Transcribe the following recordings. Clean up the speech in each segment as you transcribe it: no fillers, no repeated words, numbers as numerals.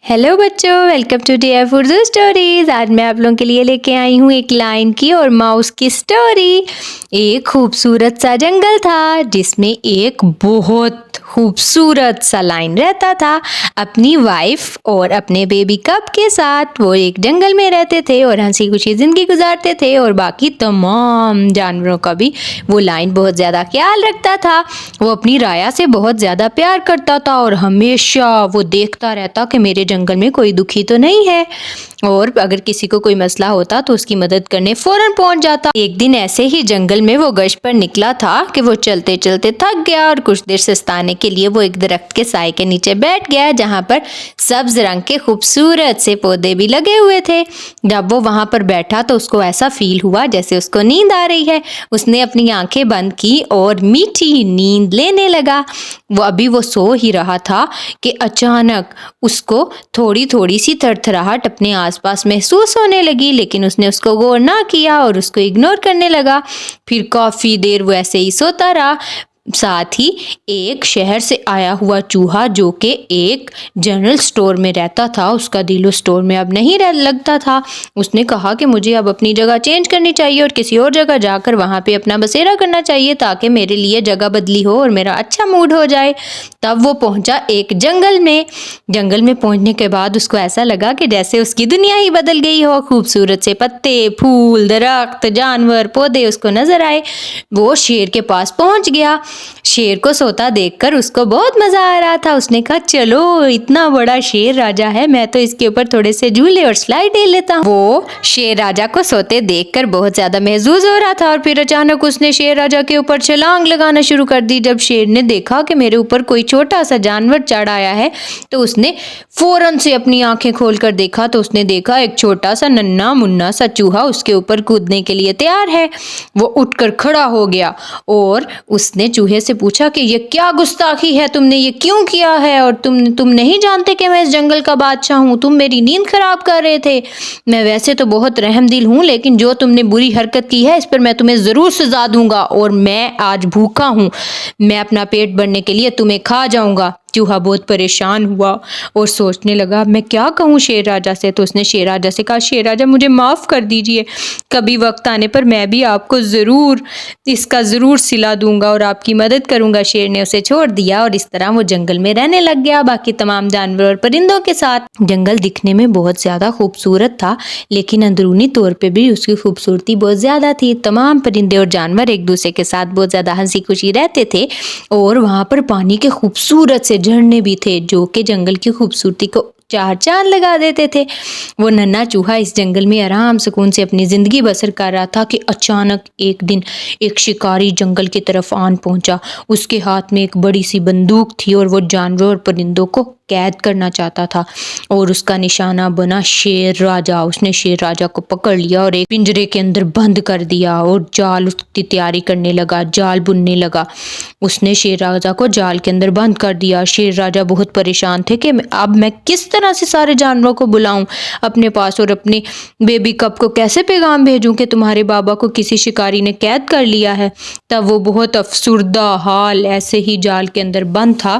Hello बच्चों, welcome to DF Urdu stories. आज मैं आप लोगों के लिए लेके आई हूँ एक लायन की और माउस की स्टोरी। एक खूबसूरत सा जंगल था जिसमें एक बहुत खूबसूरत सा लायन रहता था अपनी वाइफ और अपने बेबी कब के साथ। वो एक जंगल में रहते थे और हंसी खुशी ज़िंदगी गुजारते थे और बाकी तमाम जानवरों का भी वो लायन बहुत ज़्यादा ख्याल रखता था। वो अपनी राया से बहुत ज़्यादा प्यार करता था और हमेशा वो देखता रहता कि मेरे जंगल में कोई दुखी तो नहीं है, और अगर किसी को कोई मसला होता तो उसकी मदद करने फौरन पहुंच जाता। एक दिन ऐसे ही जंगल में वो गश्त पर निकला था कि वो चलते चलते थक गया और कुछ देर सुस्ताने के लिए वो एक दरख्त के साए के नीचे बैठ गया जहाँ पर सब्ज रंग के खूबसूरत से पौधे भी लगे हुए थे। जब वो वहाँ पर बैठा तो उसको ऐसा फील हुआ जैसे उसको नींद आ रही है। उसने अपनी आंखें बंद की और मीठी नींद लेने लगा। वो सो ही रहा था कि अचानक उसको थोड़ी थोड़ी सी थरथराहट अपने आसपास महसूस होने लगी, लेकिन उसने उसको गौर ना किया और उसको इग्नोर करने लगा। फिर काफ़ी देर वो ऐसे ही सोता रहा। साथ ही एक शहर से आया हुआ चूहा जो कि एक जनरल स्टोर में रहता था, उसका दिल उस स्टोर में अब नहीं लगता था। उसने कहा कि मुझे अब अपनी जगह चेंज करनी चाहिए और किसी और जगह जाकर वहाँ पे अपना बसेरा करना चाहिए ताकि मेरे लिए जगह बदली हो और मेरा अच्छा मूड हो जाए। तब वो पहुँचा एक जंगल में। जंगल में पहुँचने के बाद उसको ऐसा लगा कि जैसे उसकी दुनिया ही बदल गई हो। खूबसूरत से पत्ते, फूल, दरख्त, जानवर, पौधे उसको नजर आए। वो शेर के पास पहुँच गया। शेर को सोता देखकर उसको बहुत मजा आ रहा था। उसने कहा चलो, इतना बड़ा शेर राजा है, मैं तो इसके ऊपर थोड़े से झूले और स्लाइड ले लेता हूँ। वो शेर राजा को सोते देखकर बहुत ज्यादा महजूज हो रहा था और फिर अचानक उसने शेर राजा के ऊपर छलांग लगाना शुरू कर दी। जब शेर ने देखा कि मेरे ऊपर कोई छोटा सा जानवर चढ़ आया है तो उसने फौरन से अपनी आंखें खोलकर देखा तो उसने देखा एक छोटा सा नन्हा मुन्ना सा चूहा उसके ऊपर कूदने के लिए तैयार है। वो उठकर खड़ा हो गया और उसने चूहे से पूछा कि ये क्या गुस्ताखी है, तुमने ये क्यों किया है, और तुम नहीं जानते कि मैं इस जंगल का बादशाह हूँ? तुम मेरी नींद खराब कर रहे थे। मैं वैसे तो बहुत रहमदिल हूँ, लेकिन जो तुमने बुरी हरकत की है इस पर मैं तुम्हें जरूर सजा दूंगा, और मैं आज भूखा हूँ। मैं अपना पेट भरने के लिए तुम्हें खा जाऊंगा। चूहा बहुत परेशान हुआ और सोचने लगा मैं क्या कहूँ शेर राजा से। तो उसने शेर राजा से कहा, शेर राजा मुझे माफ़ कर दीजिए, कभी वक्त आने पर मैं भी आपको इसका ज़रूर सिला दूंगा और आपकी मदद करूंगा। शेर ने उसे छोड़ दिया और इस तरह वो जंगल में रहने लग गया बाकी तमाम जानवरों और परिंदों के साथ। जंगल दिखने में बहुत ज़्यादा खूबसूरत था, लेकिन अंदरूनी तौर पे भी उसकी खूबसूरती बहुत ज़्यादा थी। तमाम परिंदे और जानवर एक दूसरे के साथ बहुत ज़्यादा हंसी खुशी रहते थे और वहाँ पर पानी के खूबसूरत से झरने भी थे जो कि जंगल की खूबसूरती को चार चांद लगा देते थे। वो नन्हा चूहा इस जंगल में आराम सुकून से अपनी ज़िंदगी बसर कर रहा था कि अचानक एक दिन एक शिकारी जंगल की तरफ आन पहुंचा। उसके हाथ में एक बड़ी सी बंदूक थी और वो जानवरों और परिंदों को कैद करना चाहता था और उसका निशाना बना शेर राजा। उसने शेर राजा को पकड़ लिया और एक पिंजरे के अंदर बंद कर दिया और जाल उसकी तैयारी करने लगा, जाल बुनने लगा। उसने शेर राजा को जाल के अंदर बंद कर दिया। शेर राजा बहुत परेशान थे कि अब मैं किस तरह से सारे जानवरों को बुलाऊं अपने पास और अपने बेबी कब को कैसे पैगाम भेजूं कि तुम्हारे बाबा को किसी शिकारी ने कैद कर लिया है। तब वो बहुत अफसुर्दा हाल ऐसे ही जाल के अंदर बंद था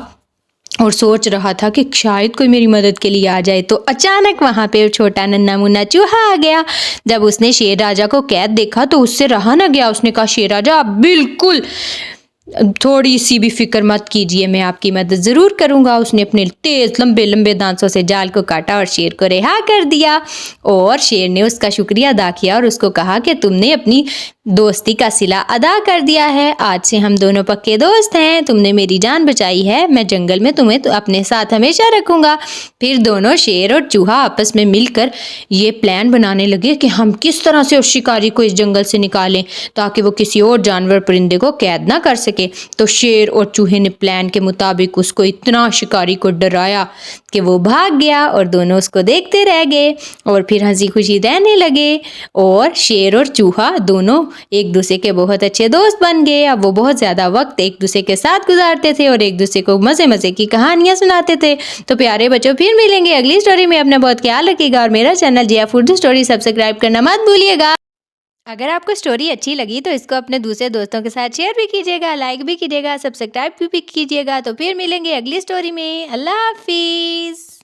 और सोच रहा था कि शायद कोई मेरी मदद के लिए आ जाए। तो अचानक वहाँ पे छोटा नन्हा मुन्ना चूहा आ गया। जब उसने शेर राजा को कैद देखा तो उससे रहा न गया। उसने कहा, शेर राजा आप बिल्कुल थोड़ी सी भी फिक्र मत कीजिए, मैं आपकी मदद ज़रूर करूँगा। उसने अपने तेज़ लंबे लंबे दांतों से जाल को काटा और शेर को रिहा कर दिया और शेर ने उसका शुक्रिया अदा किया और उसको कहा कि तुमने अपनी दोस्ती का सिला अदा कर दिया है, आज से हम दोनों पक्के दोस्त हैं, तुमने मेरी जान बचाई है, मैं जंगल में तुम्हें तो अपने साथ हमेशा रखूँगा। फिर दोनों शेर और चूहा आपस में मिलकर ये प्लान बनाने लगे कि हम किस तरह से उस शिकारी को इस जंगल से निकालें ताकि वो किसी और जानवर परिंदे को कैद ना कर सके। तो शेर और चूहे ने प्लान के मुताबिक उसको इतना शिकारी को डराया कि वो भाग गया और दोनों उसको देखते रह गए और फिर हंसी खुशी रहने लगे और शेर और चूहा दोनों एक दूसरे के बहुत अच्छे दोस्त बन गए। अब वो बहुत ज़्यादा वक्त एक दूसरे के साथ गुजारते थे और एक दूसरे को मज़े मज़े की कहानियाँ सुनाते थे। तो प्यारे बच्चों, फिर मिलेंगे अगली स्टोरी में। अपना बहुत ख्याल रखिएगा और मेरा channel DF Urdu story subscribe करना मत भूलिएगा। अगर आपको स्टोरी अच्छी लगी तो इसको अपने दूसरे दोस्तों के साथ शेयर भी कीजिएगा, लाइक भी कीजिएगा, सब्सक्राइब भी कीजिएगा। तो फिर मिलेंगे अगली स्टोरी में। अल्लाह हाफिज़।